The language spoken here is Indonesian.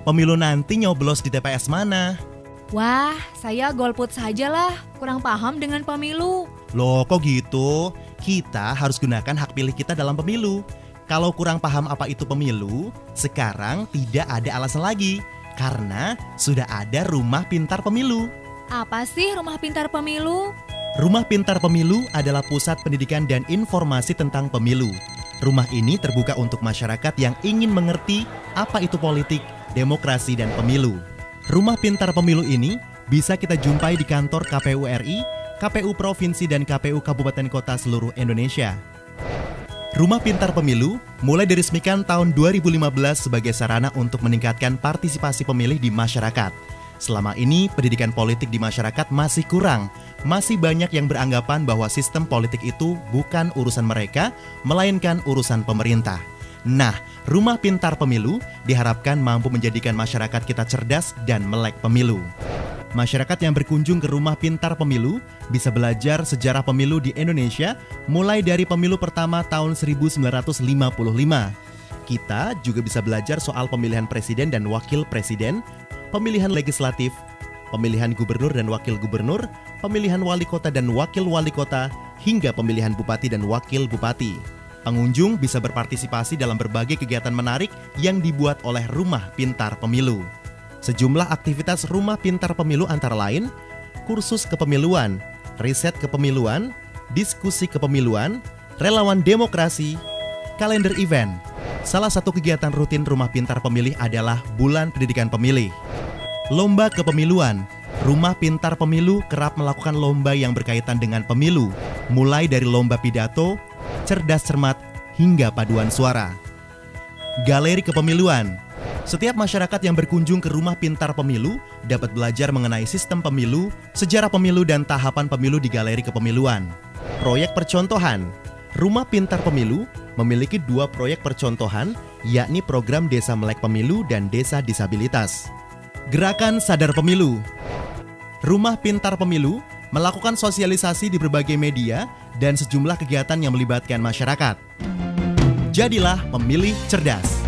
Pemilu nanti nyoblos di TPS mana? Wah, saya golput sajalah, kurang paham dengan pemilu. Loh kok gitu? Kita harus gunakan hak pilih kita dalam pemilu. Kalau kurang paham apa itu pemilu, sekarang tidak ada alasan lagi. Karena sudah ada Rumah Pintar Pemilu. Apa sih Rumah Pintar Pemilu? Rumah Pintar Pemilu adalah pusat pendidikan dan informasi tentang pemilu. Rumah ini terbuka untuk masyarakat yang ingin mengerti apa itu politik, demokrasi, dan pemilu. Rumah Pintar Pemilu ini bisa kita jumpai di kantor KPU RI, KPU Provinsi, dan KPU Kabupaten Kota seluruh Indonesia. Rumah Pintar Pemilu mulai diresmikan tahun 2015 sebagai sarana untuk meningkatkan partisipasi pemilih di masyarakat. Selama ini, pendidikan politik di masyarakat masih kurang. Masih banyak yang beranggapan bahwa sistem politik itu bukan urusan mereka, melainkan urusan pemerintah. Nah, Rumah Pintar Pemilu diharapkan mampu menjadikan masyarakat kita cerdas dan melek pemilu. Masyarakat yang berkunjung ke Rumah Pintar Pemilu bisa belajar sejarah pemilu di Indonesia mulai dari pemilu pertama tahun 1955. Kita juga bisa belajar soal pemilihan presiden dan wakil presiden, pemilihan legislatif, pemilihan gubernur dan wakil gubernur, pemilihan wali kota dan wakil wali kota, hingga pemilihan bupati dan wakil bupati. Pengunjung bisa berpartisipasi dalam berbagai kegiatan menarik yang dibuat oleh Rumah Pintar Pemilu. Sejumlah aktivitas Rumah Pintar Pemilu antara lain, kursus kepemiluan, riset kepemiluan, diskusi kepemiluan, relawan demokrasi, kalender event. Salah satu kegiatan rutin Rumah Pintar Pemilih adalah Bulan Pendidikan Pemilih. Lomba kepemiluan. Rumah Pintar Pemilu kerap melakukan lomba yang berkaitan dengan pemilu, mulai dari lomba pidato, cerdas cermat, hingga paduan suara. Galeri kepemiluan. Setiap masyarakat yang berkunjung ke Rumah Pintar Pemilu dapat belajar mengenai sistem pemilu, sejarah pemilu, dan tahapan pemilu di galeri kepemiluan. Proyek percontohan. Rumah Pintar Pemilu memiliki 2 proyek percontohan, yakni program Desa Melek Pemilu dan Desa Disabilitas. Gerakan Sadar Pemilu. Rumah Pintar Pemilu melakukan sosialisasi di berbagai media dan sejumlah kegiatan yang melibatkan masyarakat. Jadilah pemilih cerdas.